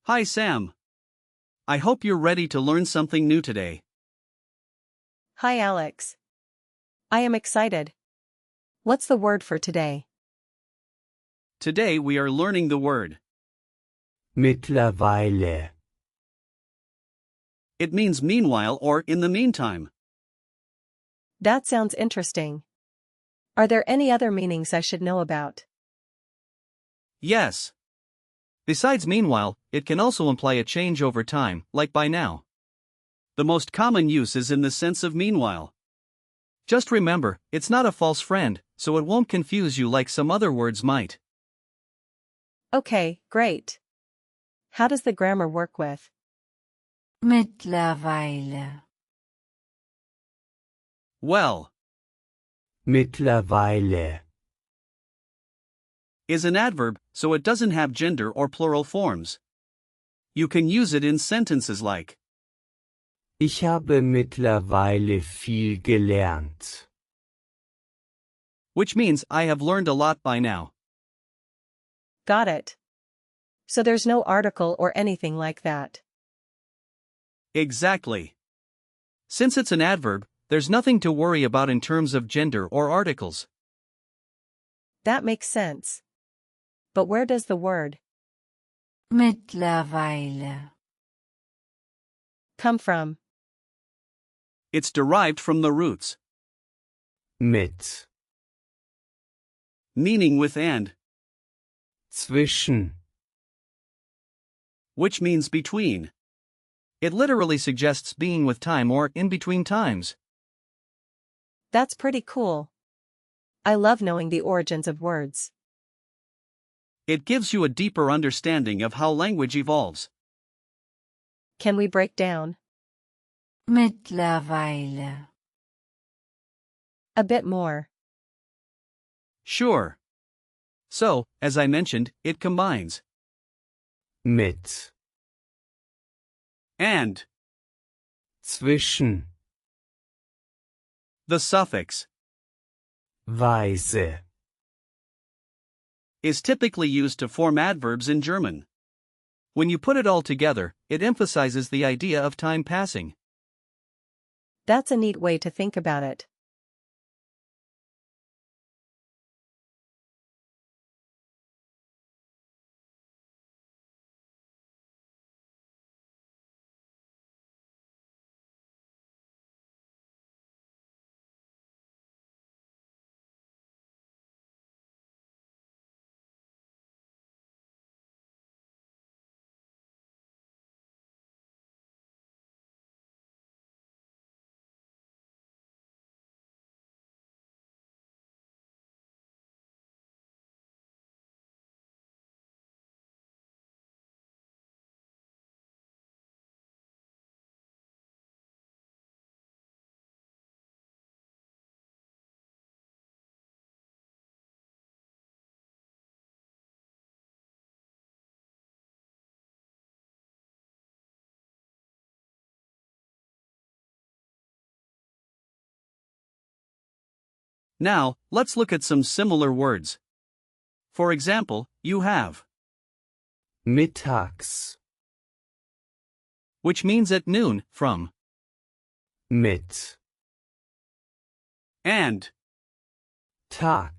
Hi Sam. I hope you're ready to learn something new today. Hi Alex. I am excited. What's the word for today? Today we are learning the word. Mittlerweile. It means meanwhile or in the meantime. That sounds interesting. Are there any other meanings I should know about? Yes. Besides meanwhile, it can also imply a change over time, like by now. The most common use is in the sense of meanwhile. Just remember, it's not a false friend, so it won't confuse you like some other words might. Okay, great. How does the grammar work with mittlerweile, Well, Mittlerweile. is an adverb, so it doesn't have gender or plural forms. You can use it in sentences like, Ich habe mittlerweile viel gelernt. which means I have learned a lot by now. got it? So there's no article or anything like that. Exactly. Since it's an adverb, there's nothing to worry about in terms of gender or articles. That makes sense. But where does the word mittlerweile, come from? It's derived from the roots, Mit. meaning with and, Zwischen. which means between. It literally suggests being with time or in between times. That's pretty cool. I love knowing the origins of words. It gives you a deeper understanding of how language evolves. Can we break down mittlerweile, a bit more? Sure. So, as I mentioned, it combines Mit. and. Zwischen. The suffix Weise. is typically used to form adverbs in German. When you put it all together, it emphasizes the idea of time passing. That's a neat way to think about it. Now, let's look at some similar words. For example, you have, Mittags. which means at noon, from, Mit. and, Tag.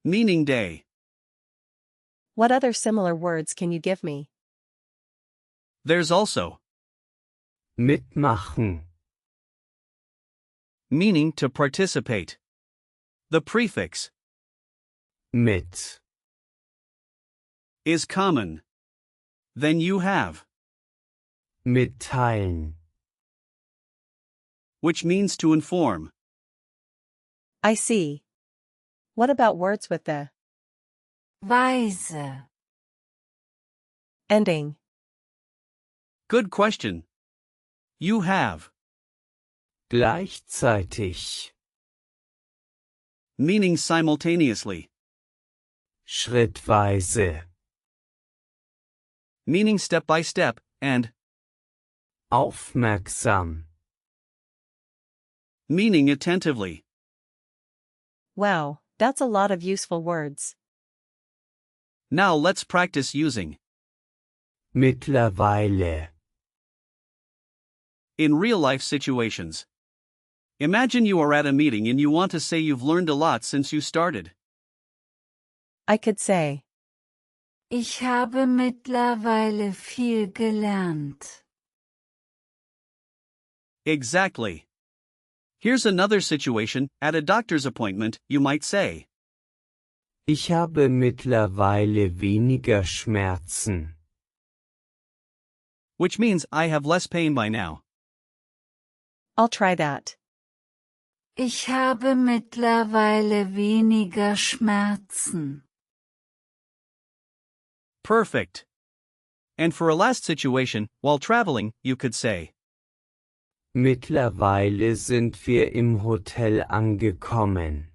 meaning day. What other similar words can you give me? There's also, Mitmachen. meaning to participate. The prefix Mit. is common. Then you have, Mitteilen. which means to inform. I see. What about words with the weise, ending? Good question. You have, Gleichzeitig. meaning simultaneously. Schrittweise. Meaning step by step, and, Aufmerksam. meaning attentively. Wow, that's a lot of useful words. Now let's practice using mittlerweile, In real-life situations. Imagine you are at a meeting and you want to say you've learned a lot since you started. I could say, Ich habe mittlerweile viel gelernt. Exactly. Here's another situation. At a doctor's appointment, you might say, ich habe mittlerweile weniger Schmerzen. which means I have less pain by now. I'll try that. Ich habe mittlerweile weniger Schmerzen. Perfect. And for a last situation, while traveling, you could say, Mittlerweile sind wir im Hotel angekommen.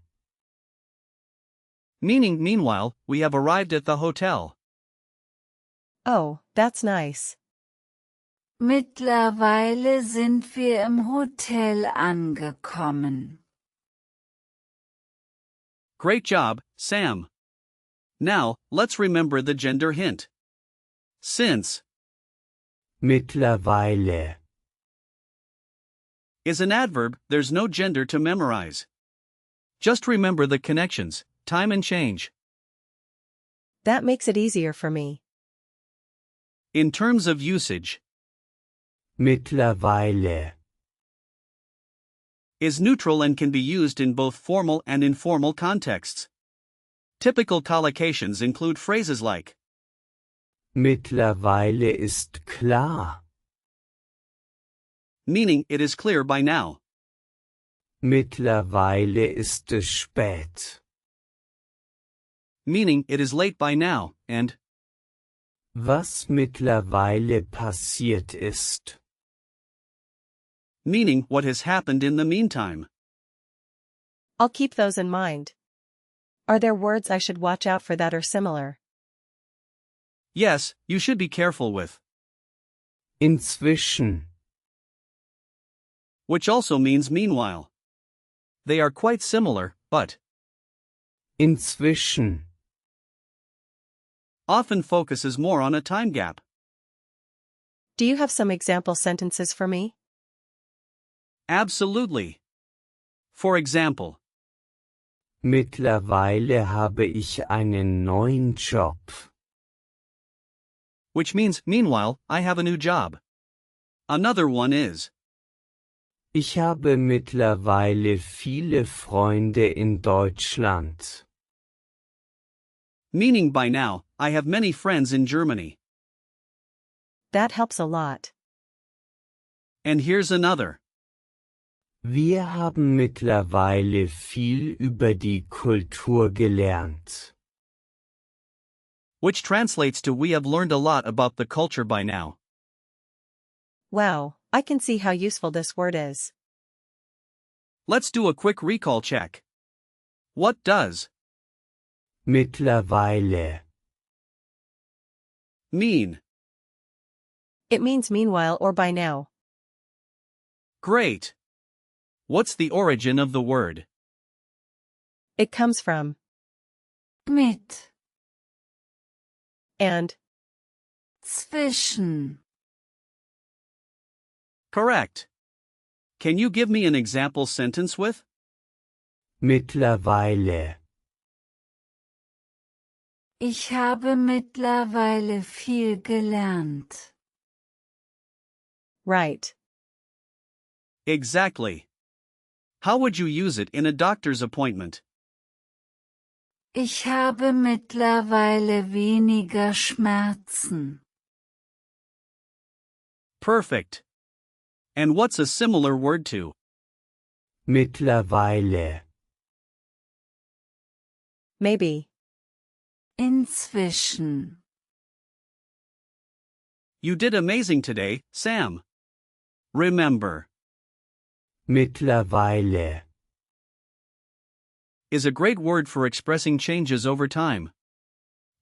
meaning meanwhile, we have arrived at the hotel. Oh, that's nice. Mittlerweile sind wir im Hotel angekommen. Great job, Sam. Now, let's remember the gender hint. Since Mittlerweile, is an adverb, there's no gender to memorize. Just remember the connections, time and change. That makes it easier for me. In terms of usage, mittlerweile, is neutral and can be used in both formal and informal contexts. Typical collocations include phrases like, mittlerweile ist klar, meaning it is clear by now. mittlerweile ist es spät, Meaning it is late by now, and was mittlerweile passiert ist. meaning what has happened in the meantime. I'll keep those in mind. Are there words I should watch out for that are similar? Yes, you should be careful with, Inzwischen, which also means meanwhile. They are quite similar, but inzwischen, often focuses more on a time gap. Do you have some example sentences for me? Absolutely. For example, mittlerweile habe ich einen neuen Job. which means meanwhile, I have a new job. Another one is, Ich habe mittlerweile viele Freunde in Deutschland. meaning by now, I have many friends in Germany. That helps a lot. And here's another. Wir haben mittlerweile viel über die Kultur gelernt. Which translates to we have learned a lot about the culture by now. Wow, I can see how useful this word is. Let's do a quick recall check. What does Mittlerweile, mean? It means meanwhile or by now. Great. What's the origin of the word? It comes from Mit, and. zwischen. Correct. Can you give me an example sentence with? mittlerweile, Ich habe mittlerweile viel gelernt. Right. Exactly. How would you use it in a doctor's appointment? Ich habe mittlerweile weniger Schmerzen. Perfect. And what's a similar word to? mittlerweile, Maybe. Inzwischen. You did amazing today, Sam. Remember, mittlerweile, is a great word for expressing changes over time.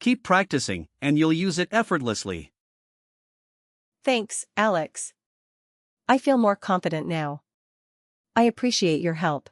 Keep practicing, and you'll use it effortlessly. Thanks, Alex. I feel more confident now. I appreciate your help.